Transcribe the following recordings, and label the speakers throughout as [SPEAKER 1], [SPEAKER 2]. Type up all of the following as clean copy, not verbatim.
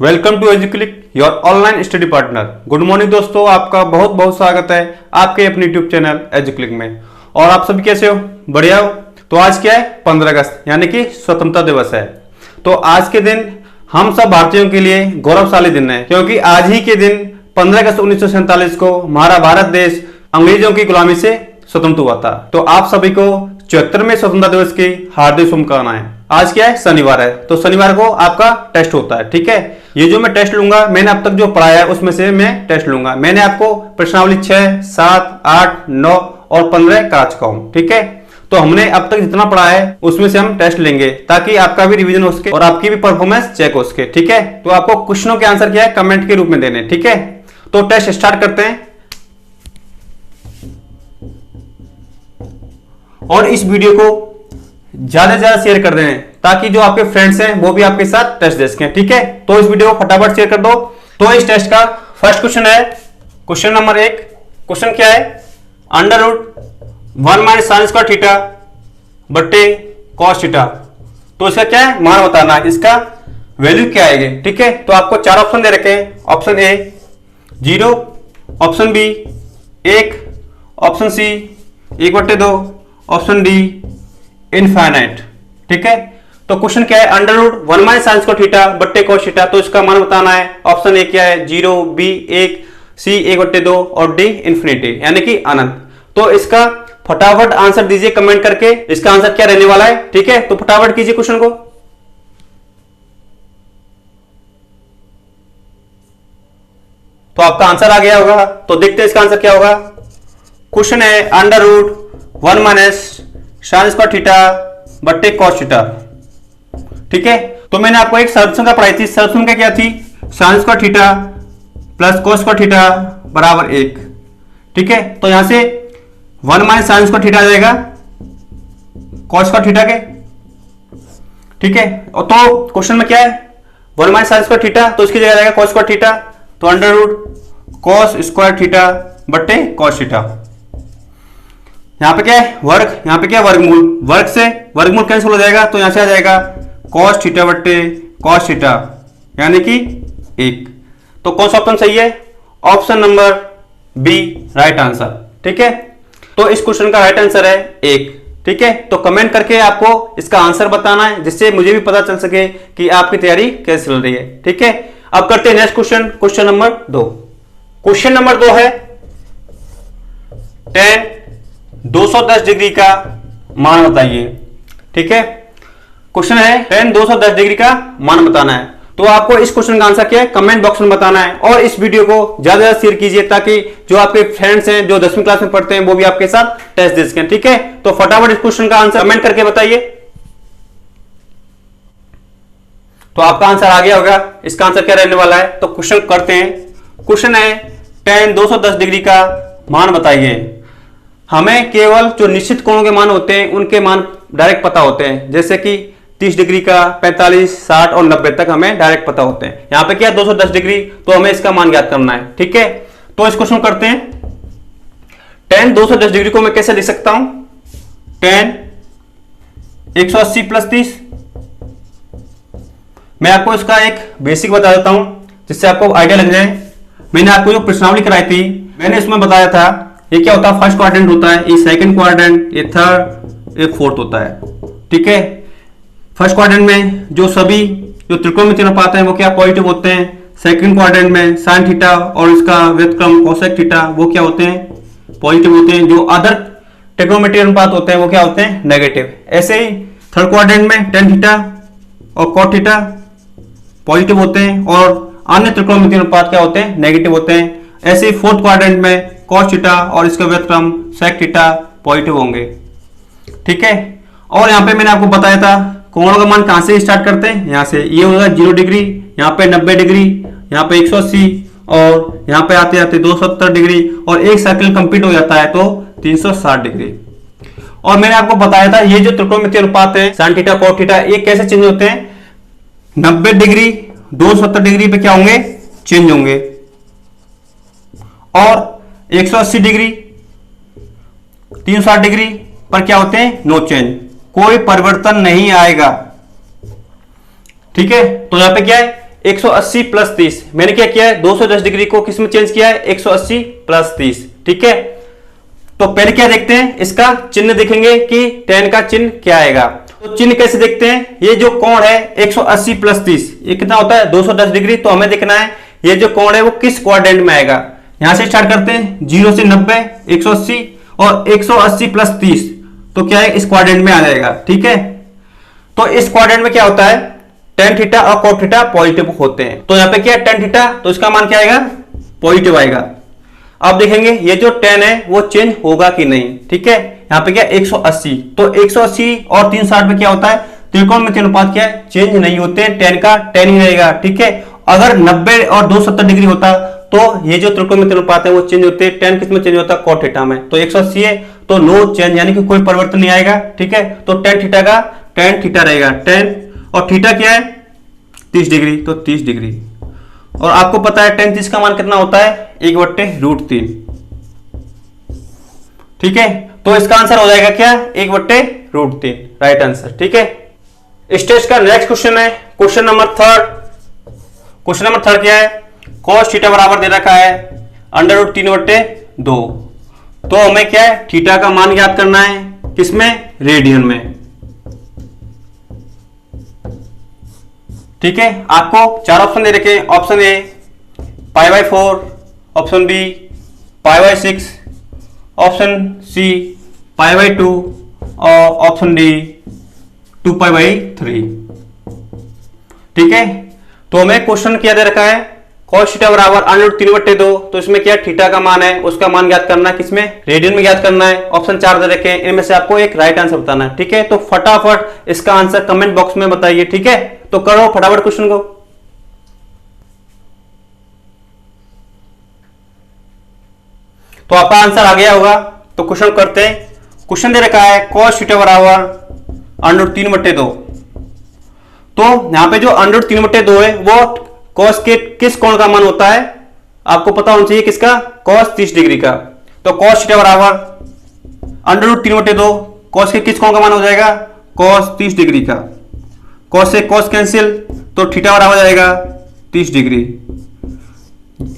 [SPEAKER 1] Welcome to Educlick your online study partner. Good morning दोस्तों, आपका बहुत बहुत स्वागत है आपके अपने यूट्यूब चैनल एजुक्लिक में। और आप सभी कैसे हो? बढ़िया हो? तो आज क्या है? 15 अगस्त यानी कि स्वतंत्रता दिवस है। तो आज के दिन हम सब भारतीयों के लिए गौरवशाली दिन है, क्योंकि आज ही के दिन 15 अगस्त 1947 को हमारा भारत देश अंग्रेजों की गुलामी से स्वतंत्र हुआ था। तो आप सभी को 74वें स्वतंत्रता दिवस की हार्दिक शुभकामनाएं। आज क्या है? शनिवार है, तो शनिवार को आपका टेस्ट होता है। ठीक है, ये जो मैं टेस्ट लूंगा, मैंने अब तक जो पढ़ाया है उसमें से मैं टेस्ट लूंगा। मैंने आपको प्रश्नावली 6, 7, 8, 9 और 15 करा चुका हूं। ठीक है, तो हमने अब तक जितना पढ़ा है उसमें से हम टेस्ट लेंगे, ताकि आपका भी रिवीजन हो सके और आपकी भी परफॉर्मेंस चेक हो सके। ठीक है, तो आपको क्वेश्चनों के आंसर क्या है कमेंट के रूप में देने। ठीक है, तो टेस्ट स्टार्ट करते हैं। और इस वीडियो को ज्यादा से ज्यादा शेयर कर दें, ताकि जो आपके फ्रेंड्स हैं वो भी आपके साथ टेस्ट दे सकें। ठीक है, तो इस वीडियो को फटाफट शेयर कर दो। तो इस टेस्ट का फर्स्ट क्वेश्चन है, क्वेश्चन नंबर 1। क्वेश्चन क्या है? Under root 1 minus sine square theta बट्टे कॉस थीटा। तो इसका क्या है? मान बताना है, इसका वैल्यू क्या आएगी। ठीक है, तो आपको 4 ऑप्शन दे रखे हैं। Option A 0, option B 1, option C 1/2, option D infinite. ठीक है, तो क्वेश्चन क्या है? Under root 1 minus sine square theta बट्टे कॉस थीटा। तो इसका मान बताना है। ऑप्शन ए क्या है? 0, बी 1, सी 1/2 और डी इंफिनिटी यानी कि अनंत। तो इसका फटाफट आंसर दीजिए कमेंट करके, इसका आंसर क्या रहने वाला है। ठीक है, तो फटाफट कीजिए क्वेश्चन को। तो आपका आंसर आ गया होगा, तो देखते हैं इसका आंसर क्या होगा। क्वेश्चन है under root 1 minus sine square theta बट्टे कॉस थीटा। ठीक है, तो मैंने आपको एक सर्वसंख्या पढ़ाई थी। सर्वसंख्या क्या थी? Sign square theta plus cos square theta बराबर 1। ठीक है, तो यहां से 1 माइनस साइन स्क्वायर थीटा आ जाएगा कॉस स्क्वायर थीटा के। ठीक है, और तो क्वेश्चन में क्या है? 1 माइनस साइन स्क्वायर थीटा, तो इसकी जगह जाएगा कॉस स्क्वायर थीटा। तो under root cos square theta बट्टे कॉस थीटा। यहां पे क्या है? वर्ग, यहां पे क्या है? वर्गमूल। वर्ग से वर्गमूल कैंसिल हो जाएगा, तो यहां से आ जाएगा कॉस थीटा बट्टे कॉस थीटा यानी कि 1। तो कौन सा ऑप्शन सही है? Option number B right answer. ठीक है, तो इस क्वेश्चन का राइट आंसर है 1। ठीक है, तो कमेंट करके आपको इसका आंसर बताना है, जिससे मुझे भी पता चल सके कि आपकी तैयारी कैसे चल रही है। ठीक है, अब करते हैं next question, question number 2। Question number 2 है tan 210 डिग्री का मान बताइए। ठीक है, क्वेश्चन है tan 210 डिग्री का मान बताना है। तो आपको इस क्वेश्चन का आंसर क्या है कमेंट बॉक्स में बताना है, और इस वीडियो को ज्यादा से ज्यादा शेयर कीजिए, ताकि जो आपके फ्रेंड्स हैं जो 10वीं क्लास में पढ़ते हैं वो भी आपके साथ टेस्ट दे सकें। ठीक है, तो फटाफट इस क्वेश्चन का आंसर कमेंट करके बताइए। तो आपका आंसर आ गया होगा, इसका आंसर क्या रहने वाला है। तो क्वेश्चन करते हैं। क्वेश्चन है tan 210 डिग्री का मान बताइए। हमें केवल जो निश्चित कोणों के मान होते हैं उनके मान डायरेक्ट पता होते हैं, जैसे कि 30 डिग्री का, 45, 60 और 90 तक हमें डायरेक्ट पता होते हैं। यहां पे क्या है? 210 डिग्री, तो हमें इसका मान ज्ञात करना है। ठीक है, तो इस क्वेश्चन करते हैं। tan 210 डिग्री को मैं कैसे लिख सकता हूं? tan 180 plus 30। मैं आपको इसका एक बेसिक बता देता हूं, जिससे आपको आइडिया लग जाए। मैंने आपको जो प्रश्नावली कराई थी, मैंने इसमें बताया था ये क्या होता है? फर्स्ट क्वाड्रेंट होता है, ये सेकंड क्वाड्रेंट, ये थर्ड, ये फोर्थ होता है। ठीक है, फर्स्ट क्वाड्रेंट में जो सभी जो त्रिकोणमितीय अनुपात हैं वो क्या पॉजिटिव होते हैं। सेकंड क्वाड्रेंट में साइन थीटा और इसका व्युत्क्रम कोसेक थीटा वो क्या होते हैं? पॉजिटिव होते हैं। जो अदर त्रिकोणमितीय अनुपात होते हैं वो क्या होते हैं? नेगेटिव। ऐसे ही थर्ड क्वाड्रेंट में tan थीटा और cot थीटा पॉजिटिव होते हैं, और अन्य त्रिकोणमितीय अनुपात क्या होते हैं? नेगेटिव होते हैं। ऐसे ही फोर्थ क्वाड्रेंट में cos थीटा और इसका व्युत्क्रम sec थीटा पॉजिटिव होंगे। ठीक है, और यहां पे मैंने आपको बताया था कोणों का मान कहां से स्टार्ट करते हैं? यहां से। ये होगा 0 डिग्री, यहाँ पे 90 डिग्री, यहाँ पे 180 और यहाँ पे आते आते 270 डिग्री, और एक सर्कल कंप्लीट हो जाता है तो 360 डिग्री। और मैंने आपको बताया था ये जो त्रिकोणमितीय अनुपात है sin थीटा cot थीटा ये कैसे चेंज होते हैं? 90 डिग्री 270 डिग्री पे क्या होंगे? चेंज होंगे, और 180 डिग्री 360 डिग्री पर क्या होते हैं? नो चेंज, कोई परिवर्तन नहीं आएगा। ठीक है, तो यहां पे क्या है? 180 प्लस 30, मैंने क्या किया है 210 डिग्री को किस में चेंज किया है 180 प्लस 30। ठीक है, तो पहले क्या देखते हैं, इसका चिन्ह देखेंगे कि tan का चिन्ह क्या आएगा। तो चिन्ह कैसे देखते हैं, ये जो कोण है 180 प्लस 30 ये कितना होता है 210 डिग्री। तो हमें देखना है ये जो कोण है वो किस क्वाड्रेंट में आएगा। यहां से स्टार्ट करते हैं 0 से 90 180 और 180 प्लस 30 तो क्या है इस क्वाड्रेंट में आ जाएगा। ठीक है, तो इस क्वाड्रेंट में क्या होता है tan थीटा और cot थीटा पॉजिटिव होते हैं। तो यहां पे क्या है tan थीटा, तो इसका मान क्या आएगा पॉजिटिव आएगा। अब देखेंगे ये जो tan है वो चेंज होगा कि नहीं। ठीक है, यहाँ पे क्या 180, तो 180 और 360 में क्या होता है त्रिकोणमितीय अनुपात क्या है चेंज नहीं होते, tan का tan ही रहेगा। ठीक है, अगर 90 और 270 डिग्री होता तो ये जो त्रिकोणमितीय अनुपात है वो चेंज होते, tan किस में चेंज होता है cot थीटा में। तो 180 है तो नो चेंज यानी कि कोई परिवर्तन नहीं आएगा। ठीक है, तो tan थीटा का tan थीटा रहेगा tan, और थीटा क्या है 30 डिग्री तो 30 डिग्री। और आपको पता है tan 30 का मान कितना होता है 1/√3। ठीक है, तो इसका आंसर हो जाएगा क्या 1/√3 राइट आंसर। ठीक है, इस टेस्ट का नेक्स्ट क्वेश्चन है question number third. Question number third क्या है, cos थीटा बराबर दे रखा है √3/2। तो हमें क्या है थीटा का मान याद करना है किसमें रेडियन में। ठीक है, आपको चार ऑप्शन दे रखे हैं, option A π/4, option B π/6, option C π/2 और ऑप्शन डी 2π/3। ठीक है, तो हमें क्वेश्चन क्या दे रखा है cos थीटा बराबर √3/2। तो इसमें क्या थीटा का मान है उसका मान ज्ञात करना है किसमें रेडियन में ज्ञात करना है। ऑप्शन 4 दे रखे हैं, इनमें से आपको एक राइट आंसर बताना है। ठीक है, तो फटाफट इसका आंसर कमेंट बॉक्स में बताइए। ठीक है, तो करो फटाफट क्वेश्चन को। तो आपका आंसर आ गया होगा, तो क्वेश्चन करते हैं। क्वेश्चन दे रखा है cos थीटा बराबर √3/2। तो यहां पे जो √3/2 है वो cos के किस कोण का मान होता है आपको पता होना चाहिए, किसका cos 30 डिग्री का। तो cos थीटा बराबर √3/2 cos के किस कोण का मान हो जाएगा cos 30 डिग्री का। cos से cos कैंसिल तो थीटा बराबर हो जाएगा 30 डिग्री।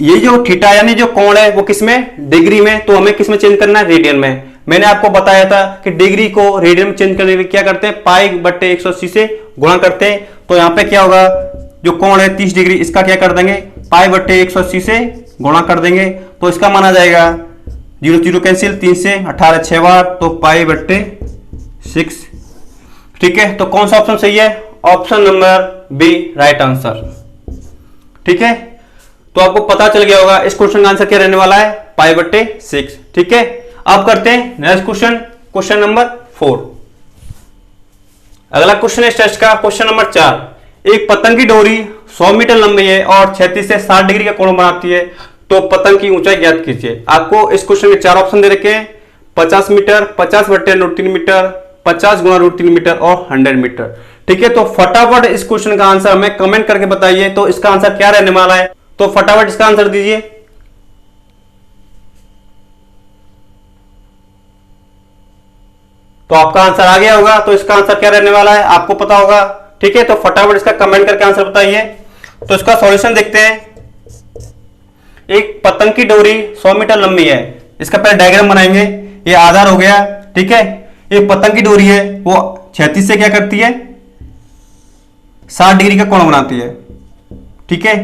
[SPEAKER 1] ये जो थीटा यानी जो कोण है वो किसमें डिग्री में, तो हमें किसमें चेंज करना है रेडियन में। मैंने आपको बताया था कि डिग्री को रेडियन में चेंज करने के लिए क्या करते हैं π/180 से गुणा करते हैं। तो यहां पे क्या होगा जो कोण है 30 डिग्री इसका क्या कर देंगे π/180 से गुणा कर देंगे, तो इसका माना जाएगा 0 0 कैंसिल 3 से 18 6 बार तो π/6। ठीक है, तो कौन सा ऑप्शन सही है option number B right answer. ठीक है, तो आपको पता चल गया होगा इस क्वेश्चन का आंसर क्या रहने वाला है π/6। ठीक है, अब करते हैं नेक्स्ट क्वेश्चन, क्वेश्चन नंबर 4। अगला क्वेश्चन है इस टेस्ट का क्वेश्चन नंबर 4। एक पतंग की डोरी 100 मीटर लंबी है और क्षैतिज से 60 डिग्री का कोण बनाती है, तो पतंग की ऊंचाई ज्ञात कीजिए। आपको इस क्वेश्चन में चार ऑप्शन दे रखे हैं 50 मीटर, 50/√3 मीटर, 50 × √3 मीटर और 100 मीटर। ठीक है, तो फटाफट इस क्वेश्चन का आंसर हमें कमेंट करके बताइए, तो इसका आंसर क्या रहने वाला है। तो फटाफट इसका आंसर दीजिए। तो आपका आंसर आ गया होगा, तो इसका आंसर क्या रहने वाला है आपको पता होगा। ठीक है, तो फटाफट इसका कमेंट करके आंसर बताइए। तो इसका सॉल्यूशन देखते हैं। एक पतंग की डोरी 100 मीटर लंबी है, इसका पहले डायग्राम बनाएंगे। ये आधार हो गया। ठीक है, एक पतंग की डोरी है वो क्षैतिज से क्या करती है 60 डिग्री का कोण बनाती है। ठीक है,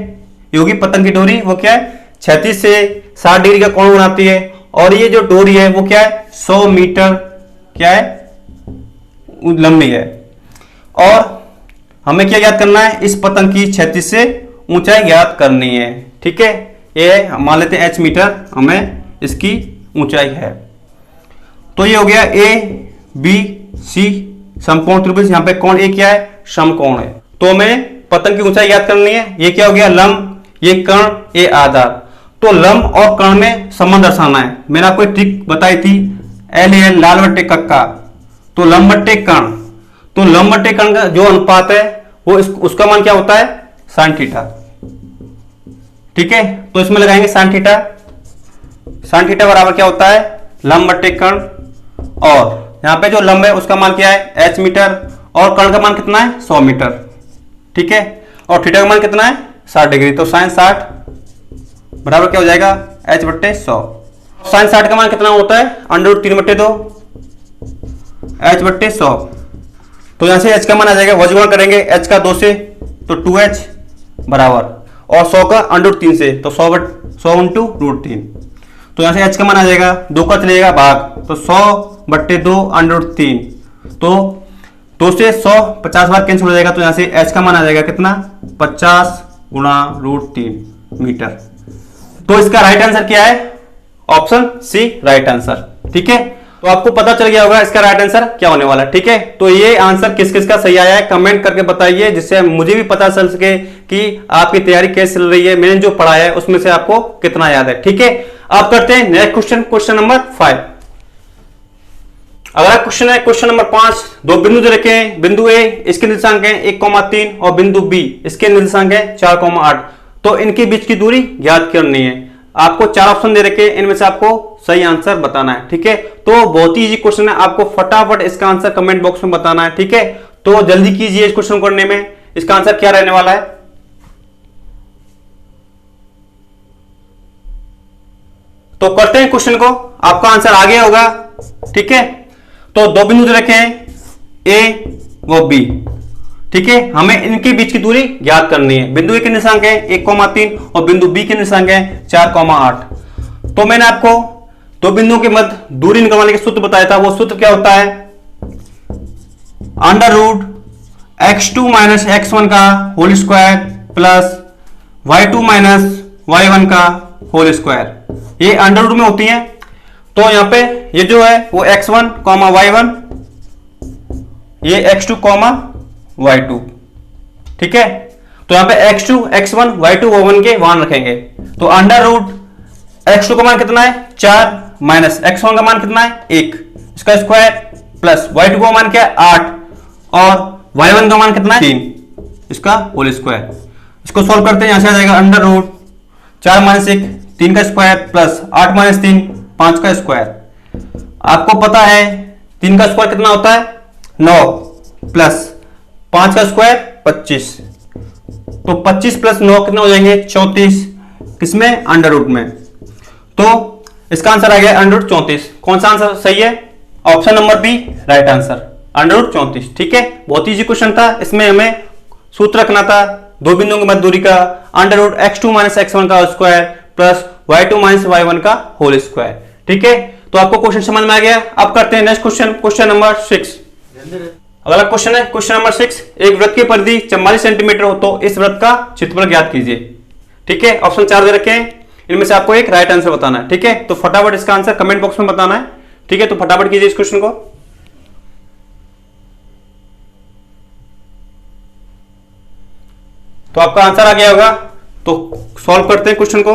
[SPEAKER 1] ये होगी पतंग की डोरी, वो क्या है क्षैतिज से 60 डिग्री का कोण बनाती है। और ये जो डोरी है वो क्या है 100 मीटर क्या है लंबी है। और हमें क्या ज्ञात करना है इस पतंग की क्षैतिज से ऊंचाई ज्ञात करनी है। ठीक है, ये मान लेते हैं h मीटर हमें इसकी ऊंचाई है। तो ये हो गया ए बी सी समकोण त्रिभुज। यहां पे कोण ए क्या है समकोण है, तो हमें पतंग की ऊंचाई ज्ञात करनी है। ये क्या हो गया लंब, ये कर्ण, ये आधार। तो लंब और कर्ण में संबंध दर्शाना है। मैंने आपको एक ट्रिक बताई थी LAL लाल बट्टे कक्का, तो लंब बट्टे कर्ण। तो लंब बट्टे कर्ण का जो अनुपात है वो उसका मान क्या होता है sin थीटा। ठीक है, तो इसमें लगाएंगे sin थीटा। sin थीटा बराबर क्या होता है लंब बट्टे कर्ण, और यहां पे जो लंब है उसका मान क्या है h मीटर और कर्ण का मान कितना है 100 मीटर। ठीक है, और थीटा का मान कितना है 60 डिग्री। तो साइन 60 बराबर क्या हो जाएगा h/100। साइन 60 का मान कितना होता है √3/2 h/100। तो यहां से h का मान आ जाएगा, वज गुणा करेंगे h का 2 से तो 2h बराबर, और 100 का √3 से तो 100 × √3। तो यहां से h का मान आ जाएगा, 2 का चलेगा भाग तो 100/2 √3। तो 2 से 100 50 बार कैंसिल हो जाएगा। तो यहां से h का मान आ जाएगा कितना 50 × √3 मीटर। तो इसका राइट आंसर क्या है ऑप्शन सी राइट आंसर। ठीक है, तो आपको पता चल गया होगा इसका राइट आंसर क्या होने वाला है। ठीक है, तो ये आंसर किस किस का सही आया है कमेंट करके बताइए, जिससे मुझे भी पता चल सके कि आपकी तैयारी कैसे चल रही है, मैंने जो पढ़ाया है उसमें से आपको कितना याद है। ठीक है, अब करते हैं नेक्स्ट क्वेश्चन, क्वेश्चन नंबर 5। अगला क्वेश्चन है क्वेश्चन नंबर 5। दो बिंदु दे रखे हैं, बिंदु ए इसके निर्देशांक है 1,3 और बिंदु बी इसके निर्देशांक है 4,8। तो इनके बीच की दूरी ज्ञात करनी है। आपको 4 ऑप्शन दे रखे हैं, इनमें से आपको सही आंसर बताना है। ठीक है, तो बहुत ही इजी क्वेश्चन है, आपको फटाफट इसका आंसर कमेंट बॉक्स में बताना है। ठीक है, तो जल्दी कीजिए इस क्वेश्चन करने में। इसका आंसर क्या रहने वाला है, तो करते हैं क्वेश्चन को, आपका आंसर आगे होगा। ठीक है, तो दो बिंदु दे रखे हैं ए व बी। ठीक है, हमें इनके बीच की दूरी ज्ञात करनी है। बिंदु ए के निर्देशांक है 1,3 और बिंदु बी के निर्देशांक है 4,8। तो मैंने आपको दो बिंदुओं के मध्य दूरी निकालने का सूत्र बताया था। वो सूत्र क्या होता है √x2 - x1 का whole square plus y2 - y1 का होल स्क्वायर। ये अंडर रूट में होती है। तो यहां पे ये जो है वो x1, y1, ये x2, y2। ठीक है, तो यहां पे x2, x1, y2, y1 के मान रखेंगे। तो अंडर रूट x2 का मान कितना है 4 माइनस x1 का मान कितना है 1, इसका स्क्वायर प्लस y2 का मान क्या है 8 और y1 का मान कितना है 3, इसका होल स्क्वायर। इसको सॉल्व करते हैं, यहां से आ जाएगा अंडर रूट 4 - 1 3 का स्क्वायर प्लस 8 - 3 5 का स्क्वायर। आपको पता है 3 का स्क्वायर कितना होता है 9 प्लस 5 का स्क्वायर 25। तो 25 + 9 कितना हो जाएंगे 34, किसमें अंडर रूट में। तो इसका आंसर आ गया अंडर रूट 34। कौन सा आंसर सही है, option number B right answer under root 34। ठीक है, बहुत इजी क्वेश्चन था। इसमें हमें सूत्र रखना था दो बिंदुओं के मध्य दूरी का अंडर रूट x2 - x1 का स्क्वायर प्लस y2 - y1 का होल स्क्वायर। ठीक है, तो आपको क्वेश्चन समझ में आ गया। अब करते हैं नेक्स्ट क्वेश्चन, क्वेश्चन नंबर 6। अगला क्वेश्चन है क्वेश्चन नंबर 6। एक वृत्त की परिधि 44 सेंटीमीटर हो तो इस वृत्त का क्षेत्रफल ज्ञात कीजिए। ठीक है, ऑप्शन 4 दे रखे हैं, इनमें से आपको एक राइट आंसर बताना है। ठीक है, तो फटाफट इसका आंसर कमेंट बॉक्स में बताना है। ठीक है, तो फटाफट कीजिए इस क्वेश्चन को। तो आपका आंसर आ गया होगा। तो सॉल्व करते हैं क्वेश्चन को।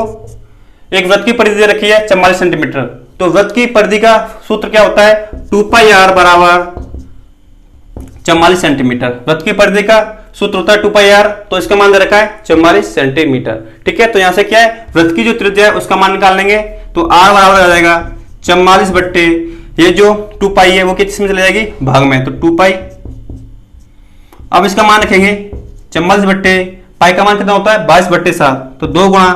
[SPEAKER 1] एक वृत्त की परिधि दे रखी है 44 सेंटीमीटर। तो वृत्त की परिधि का सूत्र क्या होता है 2πr बराबर 44 सेंटीमीटर। वृत्त की परिधि का सूत्र होता है 2πr, तो इसका मान दे रखा है 44 सेंटीमीटर। ठीक है, तो यहां से क्या है वृत्त की जो त्रिज्या है उसका मान निकाल लेंगे। तो r बराबर आ जाएगा 44 बट्टे ये जो 2π है वो किस में चले जाएगी भाग में, तो 2π। अब इसका मान रखेंगे 44 बट्टे पाई का मान कितना होता है 22/7, तो 2 गुणा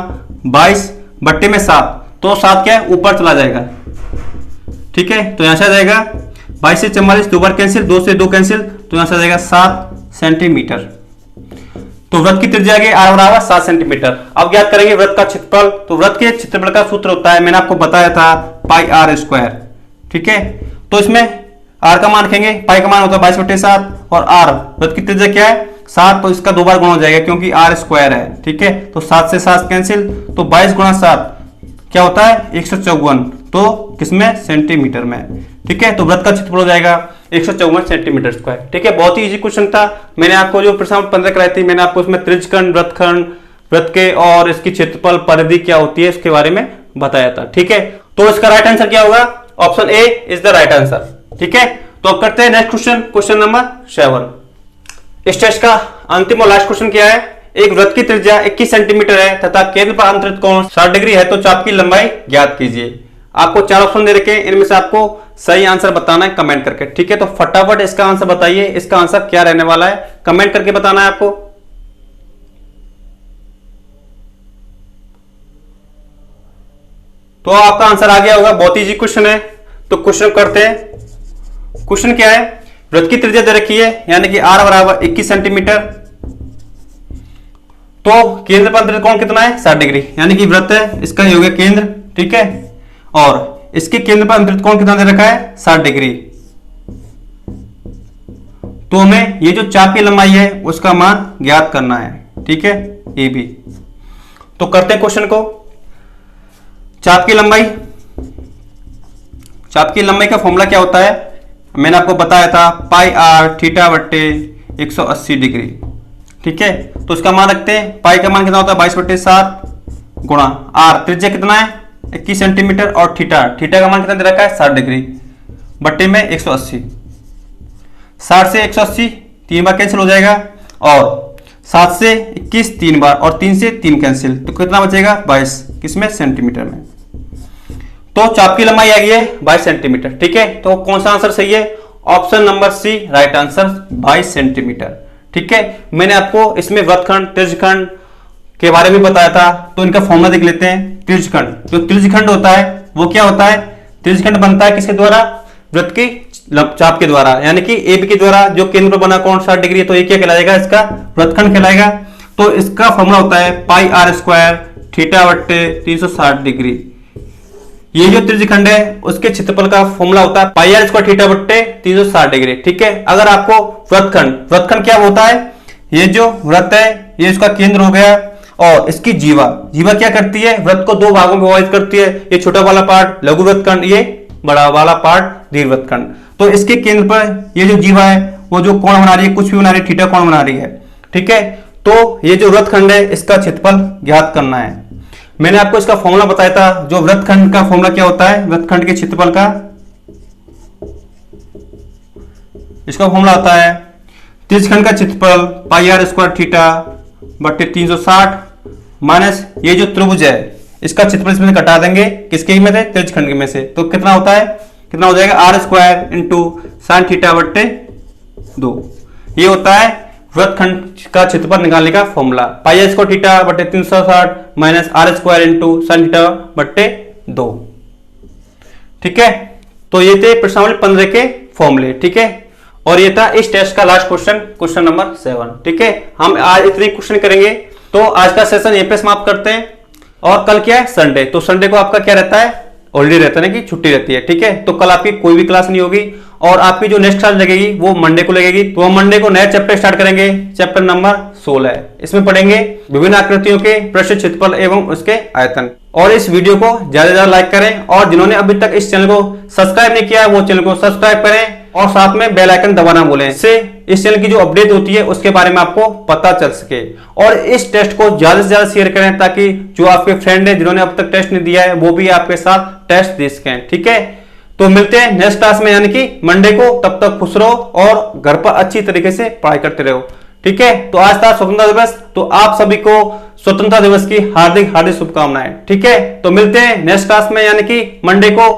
[SPEAKER 1] 22 बट्टे में 7, तो 7 क्या है ऊपर चला जाएगा। ठीक है, तो यहां से आ जाएगा 22 से 44 2 बार कैंसिल, 2 से 2 कैंसिल, तो यहां से आ जाएगा 7 सेंटीमीटर। तो वृत्त की त्रिज्या के r बराबर 7 सेंटीमीटर। अब ज्ञात करेंगे वृत्त का क्षेत्रफल। तो वृत्त के क्षेत्रफल का सूत्र होता है, मैंने आपको बताया था πr²। ठीक है, तो इसमें r का मान रखेंगे, पाई का मान होता है 22/7 और r वृत्त की त्रिज्या क्या है 7, तो इसका 2 बार गुणा हो जाएगा क्योंकि r² है। ठीक है, तो 7 से 7 कैंसिल, तो 22 × 7 क्या होता है 154, तो किसमें सेंटीमीटर में। ठीक है, तो वृत्त का क्षेत्रफल हो जाएगा 154 सेंटीमीटर स्क्वायर। ठीक है, बहुत ही इजी क्वेश्चन था। मैंने आपको जो प्रश्न 15 कराई थी, मैंने आपको उसमें त्रिज्यखंड, वृत्तखंड, वृत्त के और इसकी क्षेत्रफल परिधि क्या होती है इसके बारे में बताया था। ठीक है, तो इसका राइट आंसर क्या होगा, option A is the right answer. ठीक है, तो अब करते हैं नेक्स्ट क्वेश्चन, क्वेश्चन नंबर 7। इस टेस्ट का अंतिम और लास्ट क्वेश्चन क्या है, एक वृत्त की त्रिज्या 21 सेंटीमीटर है तथा केंद्र पर अंतरित कोण 60 डिग्री है, तो चाप की लंबाई ज्ञात कीजिए। आपको 4 ऑप्शन दे रखे हैं, इनमें से आपको सही आंसर बताना है कमेंट करके। ठीक है, तो फटाफट इसका आंसर बताइए, इसका आंसर क्या रहने वाला है कमेंट करके बताना है आपको। तो आपका आंसर आ गया होगा, बहुत इजी क्वेश्चन है। तो क्वेश्चन करते हैं। क्वेश्चन क्या है, वृत्त की त्रिज्या दे रखी है यानी कि r बराबर 21 सेंटीमीटर। तो केंद्र पर अंतरित कोण कितना है, 60 डिग्री, यानी कि वृत्त है, इसका ये हो गया केंद्र, ठीक है। और इसके केंद्र पर अंतरित कोण कितना दे रखा है, 60 डिग्री। तो हमें ये जो चाप की लंबाई है उसका मान ज्ञात करना है, ठीक है, ए बी। तो करते हैं क्वेश्चन को। चाप की लंबाई, चाप की लंबाई का फॉर्मूला क्या होता है, मैंने आपको बताया था पाई आर थीटा बट्टे 180 डिग्री, ठीक है। तो इसका मान रखते हैं, पाई का मान कितना होता है 22/7 गुणा आर, त्रिज्या कितना है 21 सेंटीमीटर, और थीटा, थीटा का मान कितना दे रखा है 60 डिग्री, बट्टे में 180। 60 से 180 3 बार कैंसिल हो जाएगा, और 7 से 21 3 बार, और 3 से 3 कैंसिल, तो कितना बचेगा 22, किसमें, सेंटीमीटर में। तो चाप की लंबाई आ गई है 22 सेंटीमीटर, ठीक है। तो कौन सा आंसर सही है, option number C right answer, 22 centimetre, ठीक है। मैंने आपको इसमें वृत्तखंड, त्रिज्यखंड के बारे में बताया था, तो इनका फॉर्मूला देख लेते हैं। त्रिज्यखंड, जो त्रिज्यखंड होता है वो क्या होता है, त्रिज्यखंड बनता है किसके द्वारा, वृत्त की चाप के द्वारा, यानी कि ए बी के द्वारा जो केंद्र पर बना कोण 60 डिग्री, तो ये क्या कहलाएगा, इसका वृत्तखंड कहलाएगा। तो इसका फॉर्मूला होता है पाई आर स्क्वायर थीटा बट्टे 360 डिग्री। ये जो त्रिज्यखंड है उसके क्षेत्रफल का फॉर्मूला होता है पाई आर स्क्वायर थीटा बट्टे 360 डिग्री, ठीक है। अगर आपको वृत्तखंड, वृत्तखंड क्या होता है, ये जो वृत्त है ये इसका केंद्र हो गया, और इसकी जीवा, जीवा क्या करती है, वृत्त को 2 भागों में विभाजित करती है। ये छोटा वाला पार्ट लघु वृत्तखंड, ये बड़ा वाला पार्ट दीर्घवृत्तखंड। तो इसके केंद्र पर ये जो जीवा है वो जो कोण बना रही है, कुछ भी बना रही है, थीटा कोण बना रही है, ठीक है। तो ये जो वृत्तखंड है इसका क्षेत्रफल ज्ञात करना है। मैंने आपको इसका फॉर्मूला बताया था, जो वृत्तखंड का फॉर्मूला क्या होता है, वृत्तखंड के क्षेत्रफल का, इसका फॉर्मूला होता है त्रिज्यखंड का क्षेत्रफल पाई आर स्क्वायर थीटा बट्टे 360 माइनस ये जो त्रिभुज है इसका क्षेत्रफल इसमें से घटा देंगे, किसके में से, त्रिज्यखंड में से। तो कितना होता है, कितना हो जाएगा, R square into sine theta बट्टे 2। ये होता है वृत्तखंड का क्षेत्रफल निकालने का formula, pi R square theta बट्टे 360 minus R square into sine theta बट्टे 2, ठीक है। तो ये थे प्रश्नावली 15 के फॉर्मूले, ठीक है। और ये था इस टेस्ट का लास्ट क्वेश्चन, क्वेश्चन नंबर 7, ठीक है। हम आज इतने क्वेश्चन करेंगे, तो आज का सेशन यहीं पे समाप्त करते हैं। और कल क्या है, संडे, तो संडे को आपका क्या रहता है, हॉलीडे रहता है ना, कि छुट्टी रहती है, ठीक है। तो कल आपकी कोई भी क्लास नहीं होगी, और आपकी जो नेक्स्ट क्लास लगेगी वो मंडे को लगेगी। तो हम मंडे को नया चैप्टर स्टार्ट करेंगे, चैप्टर नंबर 16। इसमें पढ़ेंगे विभिन्न आकृतियों के पृष्ठ क्षेत्रफल एवं उसके आयतन। और इस वीडियो को ज्यादा से ज्यादा लाइक करें, और जिन्होंने अभी तक इस चैनल को सब्सक्राइब नहीं किया है वो चैनल को सब्सक्राइब करें, और साथ में बेल आइकन दबाना भूलें, इससे इस चैनल की जो अपडेट होती है उसके बारे में आपको पता चल सके। और इस टेस्ट को ज्यादा से ज्यादा शेयर करें, ताकि जो आपके फ्रेंड है जिन्होंने अब तक टेस्ट नहीं दिया है वो भी आपके साथ टेस्ट दे सकें, ठीक है। तो मिलते हैं नेक्स्ट क्लास में, यानी कि मंडे को। तब तक खुश रहो और घर पर अच्छी तरीके से पढ़ाई करते रहो, ठीक है। तो आज था स्वतंत्रता दिवस, तो आप सभी को स्वतंत्रता दिवस की हार्दिक हार्दिक शुभकामनाएं, ठीक है। तो मिलते हैं नेक्स्ट क्लास में, यानी कि मंडे को।